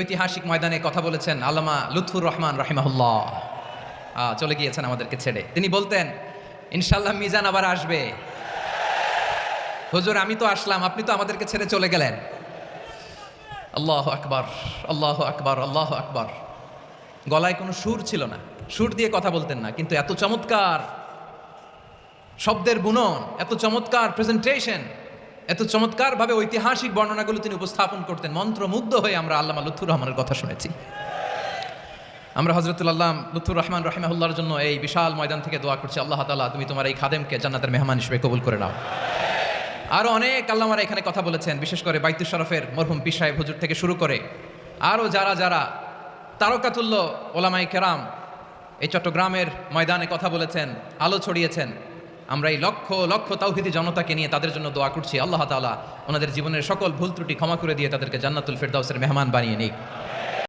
ঐতিহাসিক ময়দানে কথা বলেছেন আল্লামা লুৎফুর রহমান রাহিমাহুল্লাহ। চলে গিয়েছেন আমাদেরকে ছেড়ে। তিনি বলতেন, ইনশাল্লাহ মিজান আবার আসবে। হুজুর আমি তো আসলাম, আপনি তো আমাদেরকে ছেড়ে চলে গেলেন। আল্লাহু আকবার, আল্লাহু আকবার, আল্লাহু আকবার। গলায় কোনো সুর ছিল না, সুর দিয়ে কথা বলতেন না, কিন্তু এত চমৎকার শব্দের বুনন, এত চমৎকার প্রেজেন্টেশন, এত চমৎকারভাবে ঐতিহাসিক বর্ণনাগুলো তিনি উপস্থাপন করতেন। মন্ত্রমুগ্ধ হয়ে আমরা আল্লামা লুৎফুর রহমানের কথা শুনেছি। আমরা হযরতুল আল্লামা লুৎফুর রহমান রাহিমাহুল্লাহর জন্য এই বিশাল ময়দান থেকে দোয়া করছি, আল্লাহ তাআলা তুমি তোমার এই খাদেমকে জান্নাতের মেহমান হিসেবে কবুল করে নাও। আরও অনেক আল্লামারা এখানে কথা বলেছেন, বিশেষ করে বাইতুশ শরফের মরহুম পীর সাহেব হুজুর থেকে শুরু করে আরও যারা যারা তারকাতুল্য ওলামায়ে কেরাম এই চট্টগ্রামের ময়দানে কথা বলেছেন, আলো ছড়িয়েছেন। আমরা এই লক্ষ লক্ষ তাওহীদি জনতাকে নিয়ে তাদের জন্য দোয়া করছি, আল্লাহ তাআলা ওনাদের জীবনের সকল ভুল ত্রুটি ক্ষমা করে দিয়ে তাদেরকে জান্নাতুল ফেরদাউসের মেহমান বানিয়ে নিক।